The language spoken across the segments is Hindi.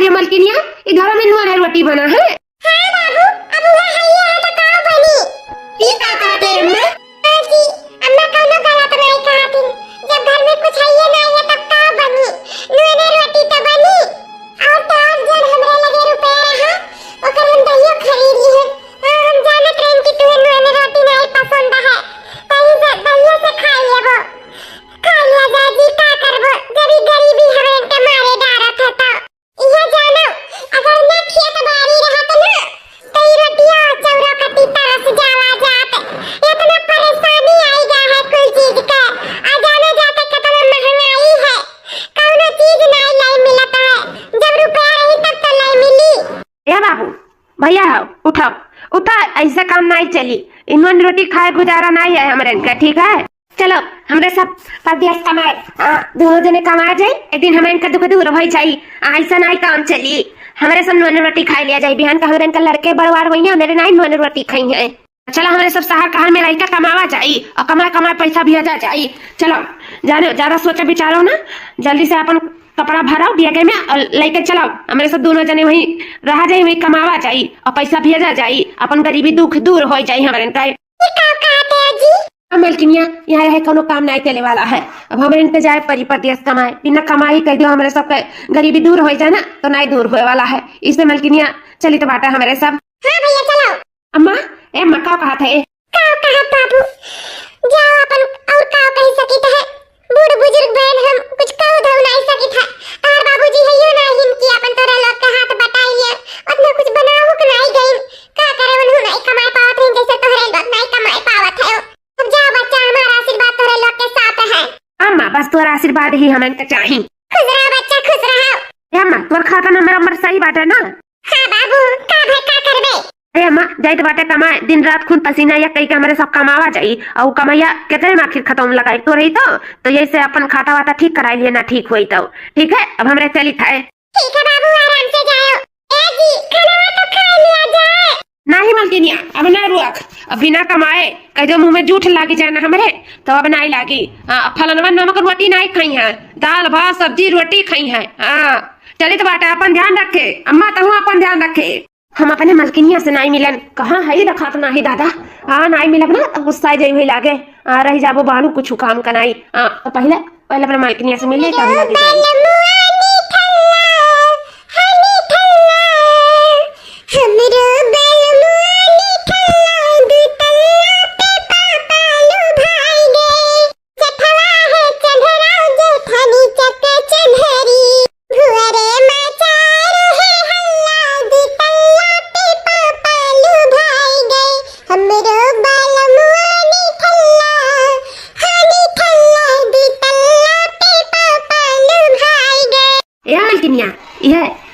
ये मलकिनिया इधर में नुआ रोटी बना है। हां बाबू अब वह है तो का बनी। ई का कहते हैं अम्मा? हां जी अम्मा कौनो गलत नहीं कहती। जब घर में कुछ है ये नहीं है तब का बनी। नुआ रोटी तो बनी और तो और जन हमरे लगे रुपए रहा ओकर हम दहियो खरीद ली है। हम जाने ट्रेन की तुम्हें नुआ रोटी नहीं पसंद है कहीं से दहियो से खा लेबो। खा लिया दादी का करबो जब गरीबी हमें के मारे डारत है तो ये जानो अगर ना खेत बाड़ी रहत ना कई रोटियां चौरा कटी तरस जावा जात इतना परेशानी आई जा है कोई चीज का आ जाने जाते कितना महंगाई है कौनो चीज नहीं मिलता है जब रुपया रही तब तो नहीं मिली। ए बाबू भैया उठो उठा ऐसा काम नहीं चली। इन रोटी खाए गुजारा नहीं है हमारे इनका ठीक है। चलो हमरे सब परदेश कमाए दोनों जने कमा जाए एक दिन हमें इनका दुख दूर हो जाए। ऐसा नहीं काम चली हमारे सब नॉन रोटी खा लिया जाए बिहान का हमारे इनका लड़के बड़वार हुई है मेरे नहीं नॉन रोटी खाई है। चलो हमारे सब शहर कहां में रहकर कमावा जाए और कमाए कमाए पैसा भी आ जाए। चलो जानो ज्यादा सोचा विचारो ना जल्दी से अपन कपड़ा भराओ बैग में और लेके चलाओ हमारे सब दोनों जने वहीं रह जाए वहीं कमावा जाए और पैसा भेजा जाए अपन गरीबी दुख दूर हो जाए हमारे इनका। मलकिनिया यहाँ है कोनो काम नहीं चले वाला है। अब हमारे इनके जाए परी परदेश कमाए बिना कमाई कर दो हमारे सब गरीबी दूर हो जाए ना तो नहीं दूर होए वाला है। इसमें मलकिनिया चली तो बाटा हमारे सब। हां भैया चलो। अम्मा ए अम्मा का कहा थे बाबू जाओ अपन और का कह सकी है बूढ़ बुजुर्ग बहन हम कुछ कहो धो नहीं सकी था और बाबूजी है यो नहीं हिम अपन तोरा लोग के हाथ बटाइए उतना कुछ बनाओ कि नहीं गई का करे उन्हों नहीं कमाई पावत है जैसे तोहरे लोग नहीं कमाई पावत है। अब जा बच्चा हमारा आशीर्वाद तोरे लोग के साथ है। अम्मा बस तोरा आशीर्वाद ही हमें चाहिए। खुश रहो बच्चा खुश रहो। अम्मा तोर खाता नंबर सही बात है ना। हां बाबू का भाई का करबे अरे अम्मा जाइत बाटे कमाए दिन रात खून पसीना या कई के हमारे सब कमावा जाई और कमाइया कितने में आखिर खत्म लगाई तो रही तो ये से अपन खाता वाता ठीक कराई लिए ना ठीक हुई तो ठीक है। अब हमरे चली थाए। ठीक है बाबू आराम से जाओ। ए जी खाना तो खा लिया जाए। नहीं मलकिनिया अब ना रुक अब बिना कमाए कह दो मुंह में जूठ लागी जाए ना हमारे तो अब नहीं लागी। फलनवा नमक रोटी नहीं खाई है दाल भात सब्जी रोटी खाई है। चली तो बाटे अपन ध्यान रखे अम्मा तहु अपन ध्यान रखे। हम अपने मलकिनिया से नहीं मिलन कहाँ है रखा तो नहीं दादा नहीं मिलब ना तो गुस्सा जाई हुई लागे रही जाबो बालू कुछ काम कनाई तो पहले पहले अपने मलकिनिया से मिले तब लगे जाई।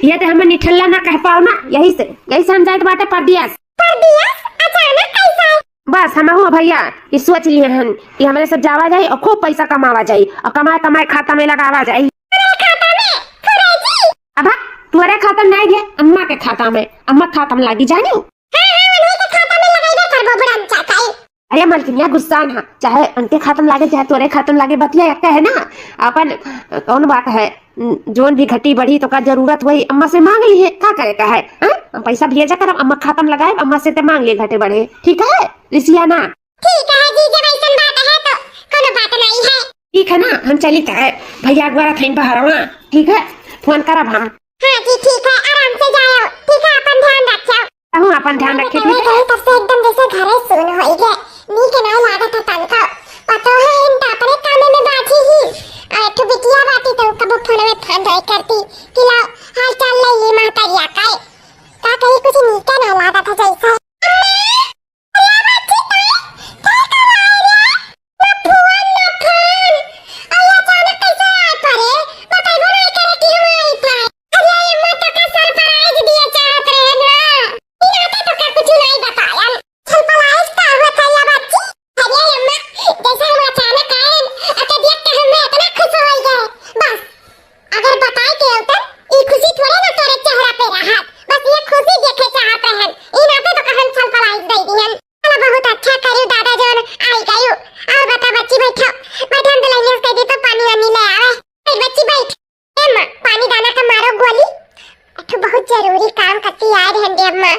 ये तो हमें निठल्ला ना कह पाओ ना यही से हम जाए बाटे परदेश अचानक कैसा बस हम हुआ भैया ये सोच लिए हन कि हमारे सब जावा जाए और खूब पैसा कमावा जाए और कमाए कमाए खाता में लगावा जाए। अब तुम्हारे खाता में नहीं गए अम्मा के खाता में अम्मा खाता में लगी जानी। अरे मलकिनिया गुस्सा ना चाहे उनके खातम लागे चाहे तोरे खातम लागे बतिया एक है ना अपन कौन बात है जोन भी घटी बढ़ी तो का जरूरत वही अम्मा से मांग ली है का करे का है पैसा भेजा कर अम्मा खातम लगाए अम्मा से ते मांग लिए घटे बढ़े ठीक है रिसिया ना। ठीक है जी जब ऐसा बात है तो कोनो बात नहीं है। ठीक है ना हम चली है भैया द्वारा थैन बाहर ठीक है फोन करब हम। हां जी ठीक है आराम से जाओ ठीक है अपन ध्यान रखो। अपन ध्यान रखे ठीक है तब से एकदम जैसे घरे सुन होई गए नी के ना लागत तनका पता है इन अपने कामे में बाजी ही तो बिटिया बाती तो कब फोन में फोन धोई करती कि ला हाल चाल ले ये माता का कहीं कुछ नीचे ना लागत है जैसा। खुशी थोड़े ना तोरे चेहरा पे रहा बस ये खुशी देखे चाहते हैं इन आते तो काम करती याद है अम्मा।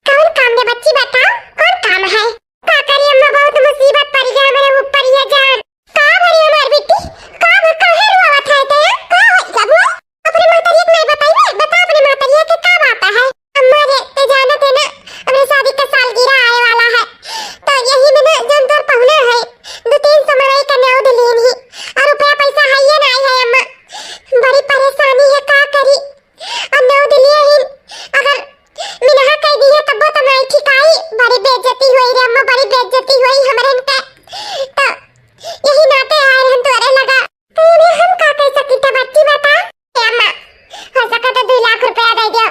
कौन काम है बच्ची बताओ, कौन काम है? का करी अम्मा, बहुत मुसीबत पड़ गया मेरे ऊपर ये जान। का भरी हमार बेटी, का कहे रोवत है ते? का हो सब अपने माताजी को नहीं बताइए, बता अपने माताजी के का बात है? अम्मा रे ते जानत है ना, अपने शादी का सालगिरह आए वाला है, तो यही में ना जन तोर पहुना है 2-300 मरई का न्याव दिलीन ही, और रुपया पैसा है ये नहीं है अम्मा। बड़ी परेशानी है, का करी? और न्याव दिलिए ही अगर मिनहा कह दी है तब तो नहीं ठिकाई, बड़ी बेइज्जती हुई रे अम्मा, बड़ी बेइज्जती हुई हमरन का। तो यही नाते आए हम तोरे लगा, तो ये हम का कह सकती थे बच्ची बता? ए अम्मा, हो सका तो 2 लाख रुपया दे दो,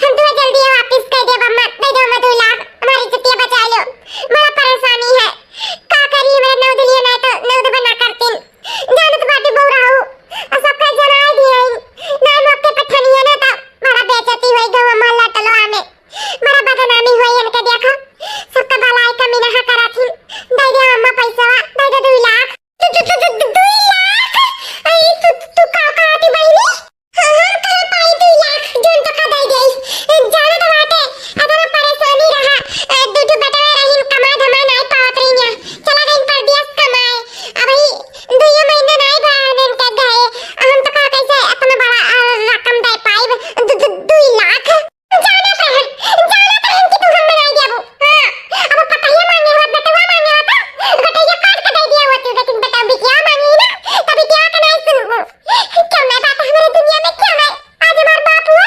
हम तुम्हें जल्दी वापस कर दे अम्मा, दे दो अम्मा 2 लाख, हमारी इज्जत बचा लो, बड़ा परेशानी है। का करी मेरे नौ दिलिए नहीं तो नौ तो बना करती जानत बाटी बहु रहू, और सब का जनाई दिए ना मौके पे ठनिया ना, तो बड़ा बेइज्जती हुई गांव मोहल्ला टलवा में, बड़ा बदनामी हुई इनके देखो, सबका भलाई का मिनहा करा थी। दे दे अम्मा पैसा, दे दे 2 लाख। 2 लाख? आई तू का आती बहिनी? हम कर पाई 2 लाख जोन तो का दे दे जाने तो बाटे, अगर परेशानी रहा दूध बेटा रही कमा धमा नहीं पावत रही ना, चला गई पर दिया कमाए, अब ही 2 महीने नहीं भाने के गए, हम तो का कैसे इतना बड़ा रकम दे पाई 2 लाख? जाना पहन कि तू हम नहीं देबो। हां अब पता ही मांगे हो बेटवा मांगे हो तो बेटा ये काट के दे दिया होती, लेकिन बेटा बिटिया मांगी ना तभी क्या का नहीं सुनबो। क्यों ना बात हमारे दुनिया में क्यों है? आज हमार बाप हुआ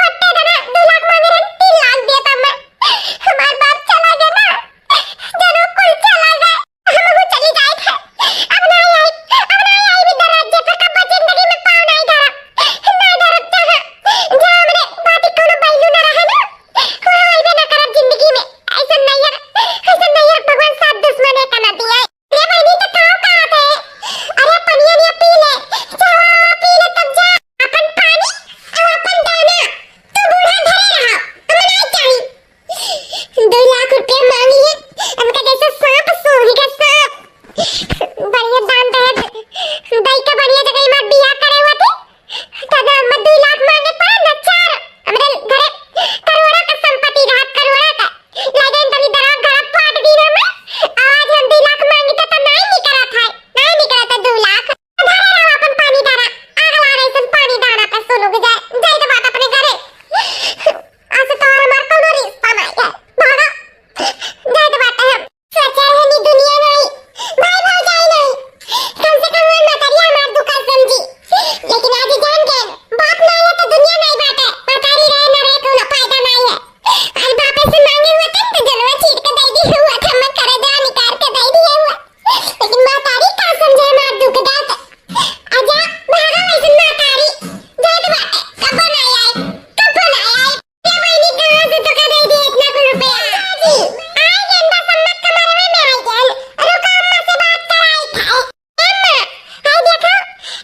पट्टे देना 2 लाख मांगे रहे 3 लाख देता मैं, हमार बाप चला गया ना, जनो कुल चला गया, हम वो चली जाए थे, अब नहीं आई भी दराजे पे कब जिंदगी में पाँव नहीं धरा जा हमरे बाती कोनो बैलू ना रहे ना, कोई भी ना करब जिंदगी में, ऐसा नहीं है भगवान साथ दुश्मन है ना दिया रे बहनी तो का करत है? अरे पनिया ने पी ले, चावा पी ले तब जा अपन पानी और अपन दाना, तू बूढ़ा धरे रहा, हमें नहीं चाहिए। 2 लाख रुपया मांगी है, हमका जैसे सांप सोही का सांप, बढ़िया दान दे दई का बढ़िया जगह में बिया करे हुआ थे, दादा हम 2 लाख मांगे पड़ा न 4, हमरे घरे करोड़ा का संपत्ति रहा, करोड़ा का लगन तभी दरा घर पाट दी ना मैं, आज हम 2 लाख मांगी तो नहीं निकला था, नहीं निकला था 2 लाख। धरे रहो अपन पानी दाना, अगला रहे सब पानी दाना पे सुनो के जाए जाए तो बात अपने घरे, आज तो हमार कोनो रिश्ता नहीं है, भागा जाए तो बात है, सोचा है नी दुनिया नहीं भाई जाए नहीं, कम से कम वो मतरिया हमार दुकान समझी, लेकिन आज जान गए बाप नहीं है तो दुनिया नहीं बाटे, मतारी रहे न रहे कोनो फायदा नहीं है। आज बापे से मांगे हुए थे तो जनवा चीर के दे दी हुआ था, मैं करे जरा निकाल के दे दिया हुआ, लेकिन मतारी का समझे हमार दुख दात, आजा भागा वैसे मतारी जाए तो बाटे, कब नहीं आए ये महीने कहां से तो का दे दिए इतना को रुपया जी आई गंदा सम्मत कमरे में आई गल, रुका अम्मा से बात कराई था। अम्मा हाय देखो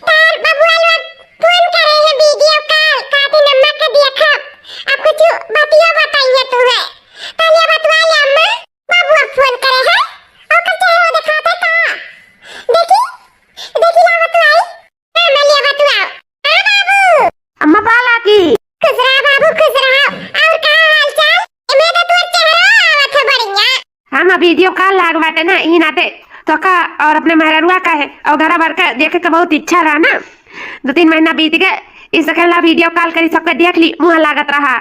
तार बबुआ लोग फोन करे हैं वीडियो कॉल, काटी नम्मा का दिया था, अब कुछ बतिया बताइए तू है, पहले बतवा ले अम्मा, बबुआ फोन करे है और का चेहरा दिखाता था, देखी ला बतवाई, मैं ले बतवाओ। हां बाबू अम्मा पाला की खुश रहा बाबू, खुश रहा, और का हाल चाल? मेरा तो चेहरा आवत है बढ़िया। हम वीडियो कॉल लाग बाटे ना, ही नाते तो का और अपने मेहरुआ का है और घरा भर का देखे के बहुत इच्छा रहा ना, 2-3 महीना बीत गए, इस कहला वीडियो कॉल करी सबके देख ली, मुंह लागत रहा।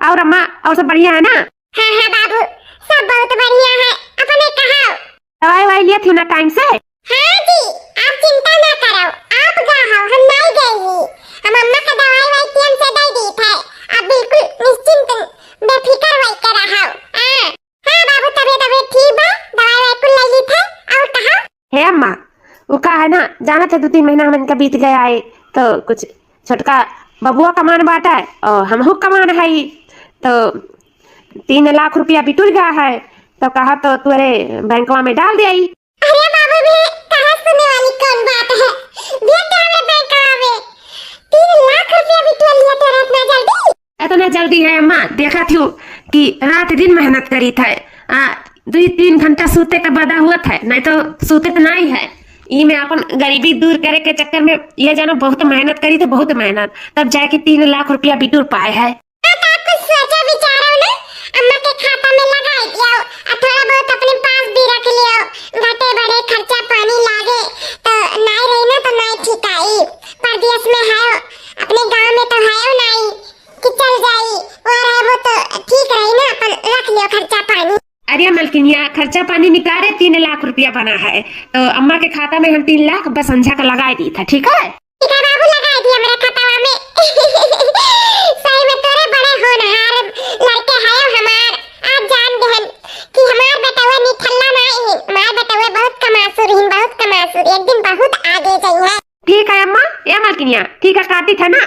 और अम्मा और सब बढ़िया है ना? हां बाबू सब बहुत बढ़िया है, अपने कहां? दवाई वाई लिए थी ना टाइम से? हां जी आप चिंता ना करो, आप कहां हम नहीं गए ही, हम अम्मा का दवाई वाई टाइम से दे दी थे, आप बिल्कुल निश्चिंत बेफिक्र वही कर रहा हो। हां बाबू तबीयत ठीक बा, दवाई वाई कुल ले ली थे, और कहां? हे अम्मा वो का है ना, जाना था 2-3 महीना हमन का बीत गया है, तो कुछ छोटका बबुआ कमान बाटा है और हमहू कमान है, तो 3 लाख रुपया बिटुर गया है, तो कहा तो तुरे बैंकवा में डाल दिया। अरे बाबू भी कहां सुनने वाली कौन बात है, बेटा हमें बैंकवा में 3 लाख रुपया बिटुर लिया तेरा इतना जल्दी? इतना जल्दी है अम्मा, देखा थी कि रात दिन मेहनत करी था, 2-3 घंटा सूते का बदा हुआ था, नहीं तो सूते तो नहीं है, ई में अपन गरीबी दूर करे के चक्कर में ये जानो बहुत मेहनत करी, तो बहुत मेहनत तब जाके 3 लाख रुपया बिटूर पाए है। कुछ सोचा भी बड़े बड़े खर्चा पानी लागे तो नाई रही ना तो नाई ठीक आई। परदेश में है अपने गांव में तो है नहीं कि चल जाई और है वो तो ठीक रही ना, अपन रख लियो खर्चा पानी। अरे मलकिनिया, खर्चा पानी निकाले 3 लाख रुपया बना है, तो अम्मा के खाता में हम 3 लाख बस संझा का लगा दी था। ठीक है ठीक है बाबू, लगा दिया मेरे खतवा में। सही में तोरे बड़े होनहार लड़के हैं हमार। आज जान गहन कि हमार बेटवा निठल्ला नहीं है, हमार बेटवा बहुत कमासुर है, बहुत कमासुर, एक दिन बहुत आगे जाई है। ठीक है अम्मा, ये मलकिनिया ठीक है, काटी था ना,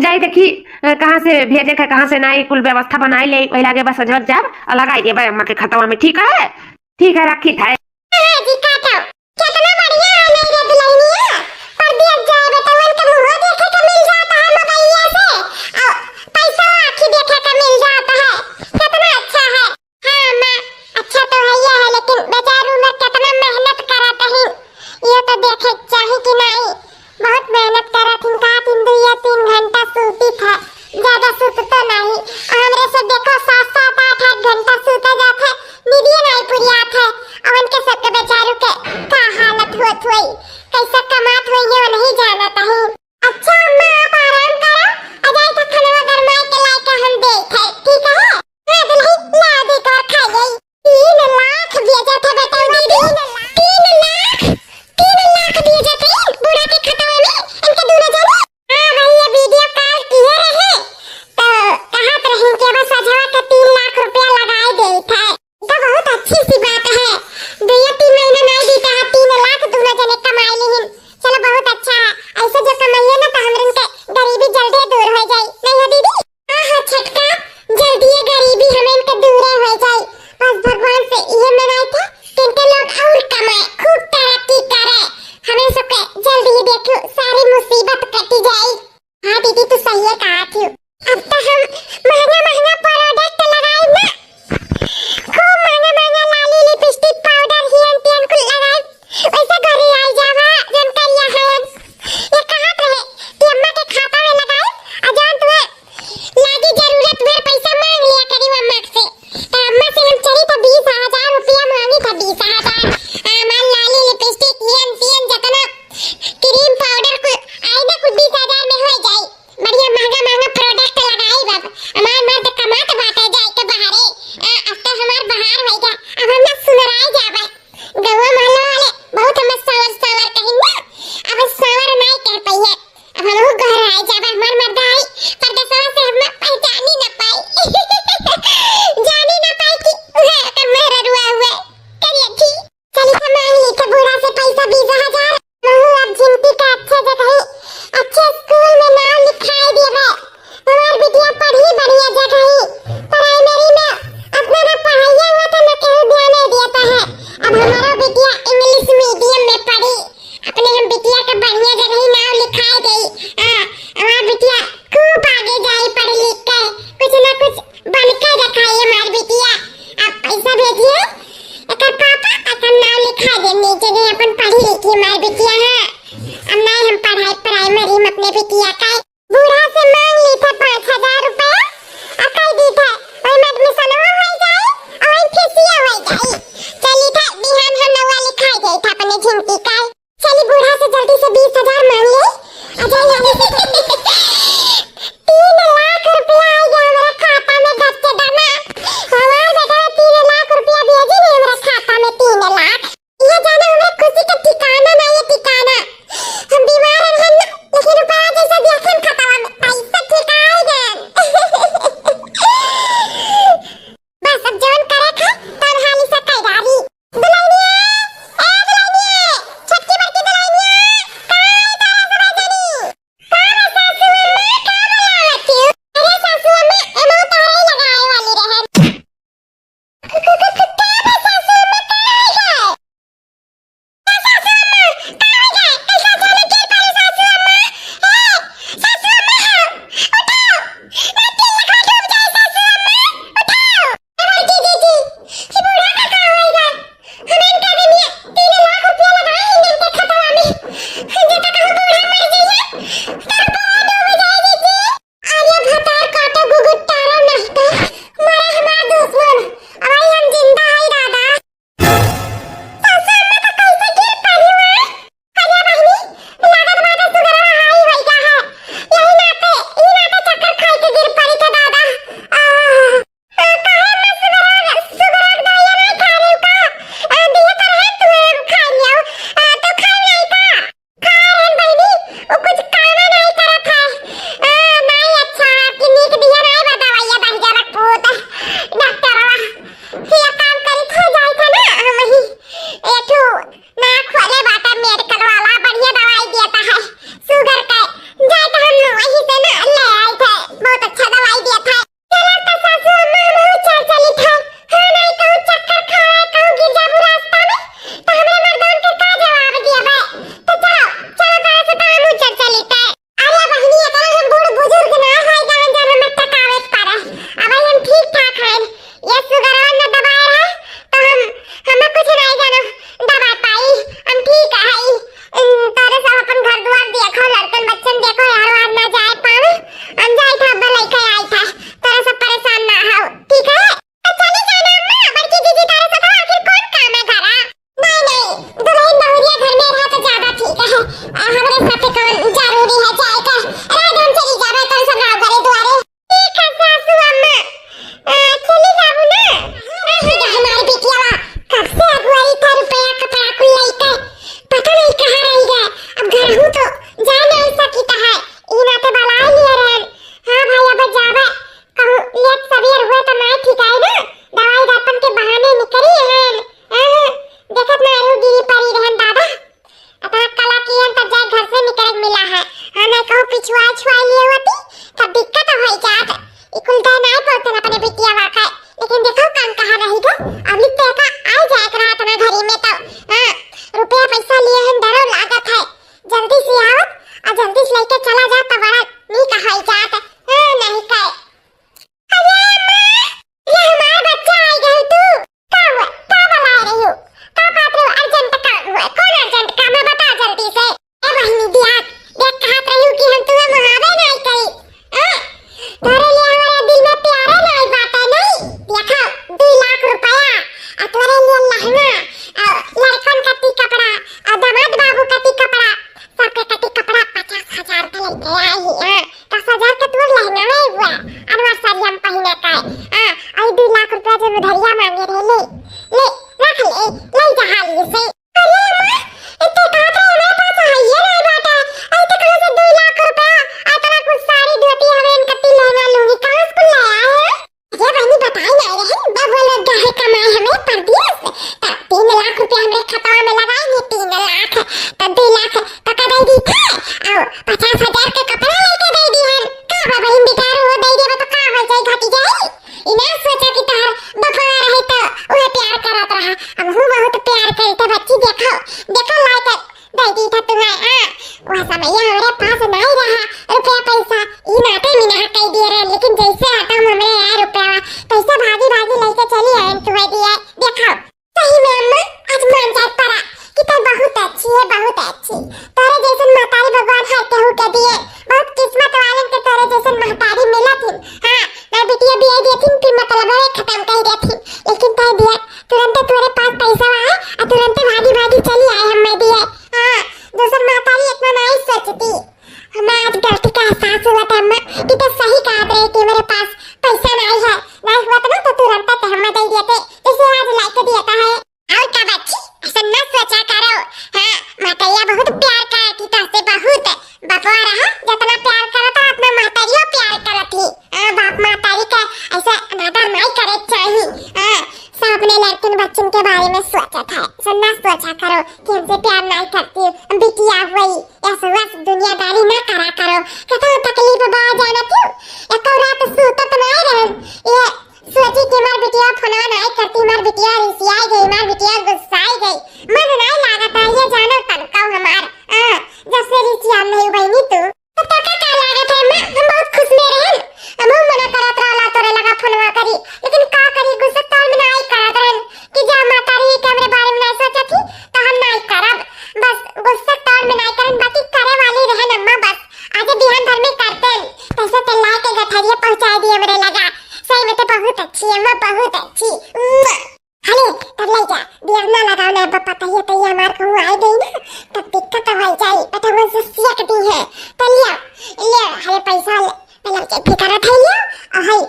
जाई देखी कहाँ से भेजे का कहाँ से नहीं, कुल व्यवस्था बनाई ले वही लागे बस अजब जाब और लगाई दे भाई अम्मा के खतवा में। ठीक है रखी था। हां जी काटो, कितना बढ़िया है नहीं रे दुल्हनिया। परदेश जाए बेटवन का मुंह देखे का मिल जाता है मोबाइल से, और पैसा आंखी देखे का मिल जाता है, कितना अच्छा है। हां मां, अच्छा तो है ये है, लेकिन बेचारू लोग कितना मेहनत करत है, ये तो देखे चाहे कि नहीं। बहुत मेहनत करत हिन का, 3 घंटा सोती था, ज्यादा सोत तो नहीं। हमरे से देखो 7-8 घंटा सोता जात है, नींद नहीं पूरी आत है। और उनके पहिना काय आई 2 लाख रुपया जो उधरिया मांगे रहे ले रख ले जा हाली से। अरे अम्मा इतने कहत रहे मेरे पास है ये नहीं बात है आई तो कहां से 2 लाख रुपया इतना कुछ साड़ी धोती हमें इनकती लहंगा लूंगी कहां से लाया है ये बहनी बताई नहीं रही बाबू लोग गाहे कमाए हमें पर दिए 3 लाख रुपया हमरे खाता में लगाएंगे 3 लाख तो 2 लाख तो का दे दी और 50,000 के कपड़ा लेके दे दी हम का बाबा इन बेकार हो दे दे तो का हो जाए घटी जाए इना सोचा कि तार बफा रहे तो वो प्यार करत रहा अब हूं बहुत प्यार करते बच्ची देखो देखो लायक दे दी था तुम्हें वो समय हमारे पास नहीं रहा रुपया पैसा ई नाते में ना कह दिए रहे लेकिन जैसे आता हमरे रुपया पैसा भागी भागी लेके चली आए तुम्हें दिया देखो सही में अम्मा आज मान जात पड़ा कि तो बहुत अच्छी है बहुत अच्छी तारे जैसन महतारी भगवान है केहू के दिए बहुत किस्मत वाले के तारे जैसन महतारी मिला थी हां मैं बिटिया भी आई थी फिर मतलब है खत्म कर दी थी लेकिन तय दिया तुरंत तुम्हारे पास पैसा आया और तुरंत भागी भागी चली आए हम मैं दिए हां दूसर महतारी इतना नहीं सोचती हमें आज गलती का एहसास हुआ था अम्मा कि तो सही कहा रहे कि मेरे पास पैसा नहीं है नहीं हुआ था ना तो तुरंत हम दे दिए थे जैसे आज लाके दिया था है और क्या बच्ची ऐसा न सोचा करो हां माताया बहुत प्यार करती था से बहुत बापा रहा जितना प्यार करता अपना मातारियो प्यार करती बाप मातारी का ऐसा अनादर नहीं करे चाहिए सब अपने लड़किन बच्चन के बारे में सोचा था सन्ना सोचा करो कि हमसे प्यार नहीं करती बिटिया हुई ऐसा बस दुनियादारी न करा करो कतो तकलीफ बा जाना क्यों एक रात सोता तो नहीं रहे ये सोची कि मार बिटिया फोन नहीं करती मार बिटिया रिसियाई गई मार बिटिया गुस्साई गई मन नहीं लागत है ये जानो तनका हमार जब से रिसिया नहीं बनी तू तो का लागत है मैं हम बहुत खुश में रहे हम मना करत रहला तोरे लगा फोनवा करी लेकिन का करी गुस्सा तोर में नहीं करत रहन कि जा मातारी के हमरे बारे में नहीं सोचा थी तो हम नहीं करब बस गुस्सा तोर में नहीं करन बाकी करे वाली रहन अम्मा बस आज बिहान भर में करते पैसे तो ला के गठरिया पहुंचा दिए हमरे लगा सही में तो बहुत अच्छी अम्मा बहुत अच्छी हले तब ले जा बिहान ना लगाओ ना पापा तैया तैया मार को आई गई ना तब दिक्कत हो जाए पता वो से सीख दी है तो ले हले पैसा ले पहले के फिकर था लिया और हाय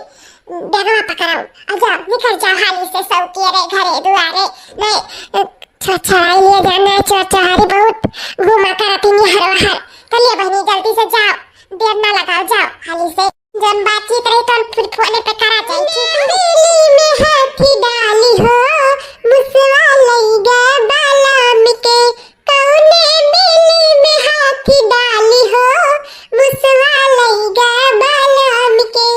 बेगवा पकड़ाओ आजा निकल जा हाली से सौकी रे घरे दुआरे नहीं छछाई लिए जाना छछारी बहुत घुमा कर अपनी हर हर चलिए बहनी जल्दी से जाओ देर ना लगाओ जाओ हाली से जब बातचीत रही तो फिर फोन पे करा जाए ठीक है दिल्ली में हाथी डाली हो मुसवा लई गए बालाम के कौने दिल्ली में हाथी डाली हो मुसवा लई गए बालाम के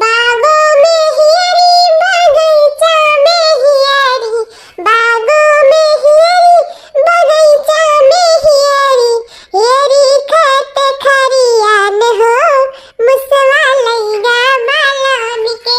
बागों में हियरी बगीचा में हियरी बागों में हियरी बगीचा में हियरी हियरी खेत खरियान हो मुसवा लई गए बालाम के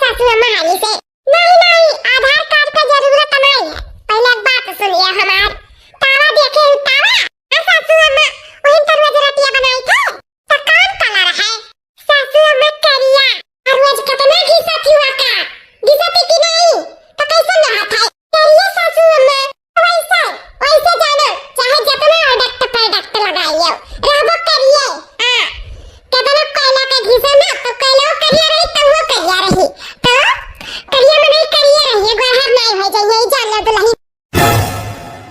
सासू अम्मा हाली से। नहीं नहीं, आधार कार्ड का जरूरत नहीं है। पहले एक बात सुनिए हमार। तावा देखे तावा। सासू अम्मा वही पर रोज रोटियां बनाई थे। तो कौन कलर है? सासू अम्मा करिया। और रोज कितना घिसत हुआ का? घिसती की नहीं? तो कैसे नहा था? करिए सासू अम्मा। वैसे वैसे जानो चाहे जितना प्रोडक्ट लगाइयो रहबो करिए। हां कितना कोयला के घिसे ना तो कोयला करिया रही तो वो करिया रही। तो करिया में नहीं करिया रही गोहर नहीं हो जाए यही जान लो दुल्हन।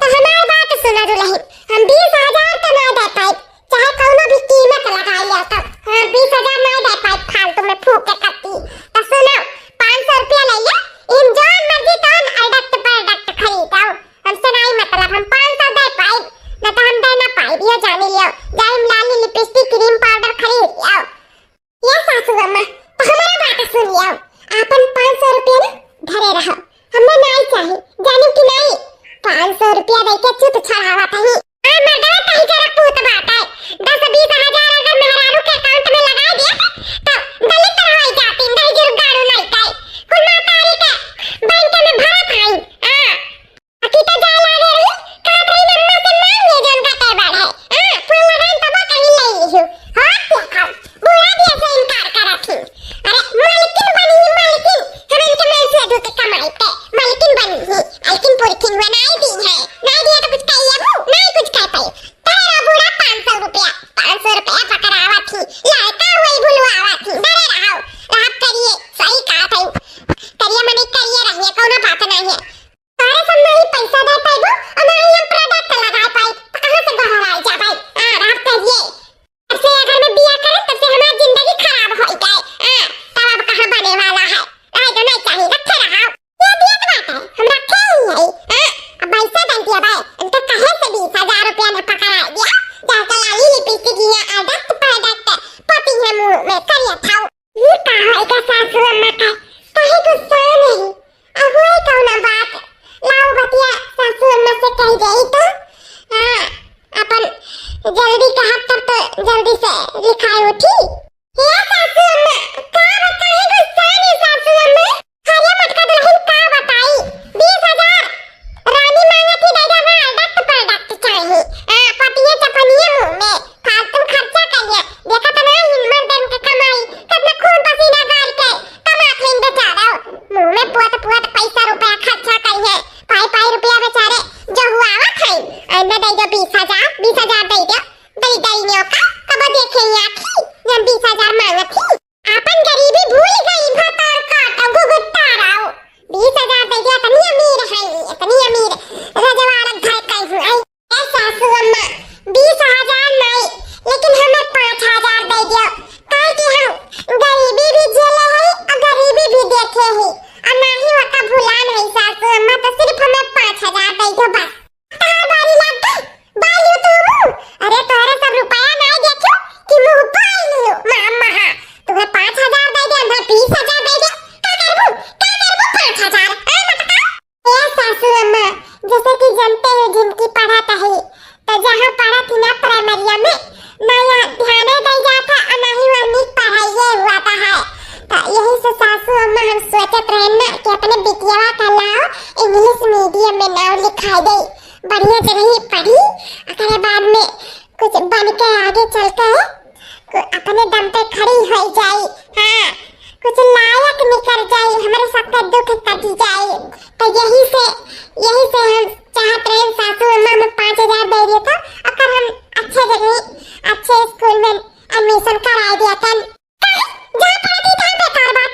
तो हमारी बात सुनो दुल्हन, हम 20,000 तो ना दे पाए चाहे कोनो भी कीमत लगाई हो तो। हां 20,000 ना दे पाए फालतू में फूक के कत्ती। तो सुनो 500 रुपया ले लो, इन जो मर्जी तो प्रोडक्ट खरीदो। हमसे नहीं मतलब, हम 500 दे पाए न तो हम दे ना पाए ये जान लियो। जाए लाली लिपस्टिक क्रीम पाउडर खरीद लियो। ये सासू अम्मा तो हमारा बात सुनियो। आपन 500 रुपया ना धरे रहो, हमें नहीं चाहिए जानी कि नहीं। 500 रुपया दे के चुप छड़ावा तही। हां मर्दवा तही जरा पूत बात है। 10-20,000 अगर मेहरारू के अकाउंट में लगा दिया तो दलित हो जाती नहीं जुर्गाड़ू नहीं ताई। कुल मातारी के बैंक में भरा थाई। हां अकी तो जा लागे रही काटरी नम्मा से मांग ले जोन का टेबल है। हां फोन लगाइन तब कहीं ले लियो। हां देखो बुरा दिया से इनकार करा थी। अरे मालकिन बनी ही मालकिन, हम इनके मन से धो के कमाई पे मालकिन बनी ही। लेकिन पूरी किन बनाई दी है नहीं दिया तो कुछ कहिए वो नहीं कुछ कह पाई। तेरा बुरा 500 रुपया पकड़ावा थी लाता हुई भुलवावा थी। डरे रहो रात करिए सही कहा था। करिए मने करिए रहिए कोनो बात नहीं है। सारे सब नहीं पैसा दे पाइबो और नहीं हम प्रोडक्ट लगा पाई तो कहां से बाहर आ जा भाई। हां रात करिए अब से अगर मैं बिया करे तब से हमारी जिंदगी खराब हो जाए। हां तब अब कहां बने वाला है रह जो नहीं चाहिए रखे रहो। ये दिया तो बात है हम रखे ही है। हां अब पैसा दे दिया भाई इनका कहे से 20,000 रुपया ने पकड़ा दिया। जाके लाली लिपस्टिक या प्रोडक्ट पति है मुंह में करिए थाओ। ये कहा है का सासू अम्मा का कहे गुस्सा नहीं अब वही कौन बात लाओ बतिया सासू अम्मा से कह गई तो। हां अपन जल्दी कहा तब तो जल्दी से लिखाई उठी। ये सासू अम्मा का बताए गुस्सा नहीं सासू अम्मा हरिया मटका दुल्हन का बताई 20,000 रानी मांगा थी दादा प्रोडक्ट चाहिए। हां पतिए चपनिए मुंह में फालतू खर्चा करिए। देखा तो नहीं हिम्मत दिन के कमाई कितना खून पसीना गाल के कमा के बेचारा मुंह में पुआत पैसा रुपया खर्चा करिए। पाई रुपया बेचारे जो हुआ वा खाई ऐने दे दो 20,000 दे दो दई न्यो का कब देखे आखी जब 20,000 मांगा थी। अपन गरीबी भूल गई भतर काट गुगुत्ता राव 20,000 दे दिया तनी अमीर है इतनी अमीर रजवाड़ा घर कई हुई। ए सासू अम्मा 20,000 नहीं लेकिन हमें 5,000 दे दियो काहे कि हम गरीबी भी झेले है और गरीबी भी देखे है और नहीं वका भुला नहीं सासू अम्मा तो सिर्फ हमें 5,000 दे दो बस। कहां बारी लग गई बालियो तुम। अरे तोरे सब रुपया नहीं देखो कि मुंह पाई लियो मामा। हां तुम्हें 5,000 दे दे मैं 20,000 दे दे का करबू 5,000 ए मटका। ए सासू अम्मा जैसे कि जानते हो जिनकी पढ़ाता है तो जहां पढ़ा थी ना प्राइमरी में नया ध्यान दे जाता और नहीं वरनी पढ़ाई हुआ था है। तो यही से सासू अम्मा हम सोचत रहे ना कि अपने बिटिया का लाओ इंग्लिश मीडियम में नाम लिखा दे बढ़िया से रही पढ़ी अगले बाद में कुछ बन के आगे चल के अपने दम पे खड़ी हो जाए। हां कुछ लायक निकल जाए हमारे सबका दुख कट जाए। तो यही से हम चाहते हैं सासू अम्मा में 5,000 दे दिए तो अगर हम अच्छे जगह अच्छे स्कूल में एडमिशन करा दिया था जहाँ पढ़ती था बेकार बात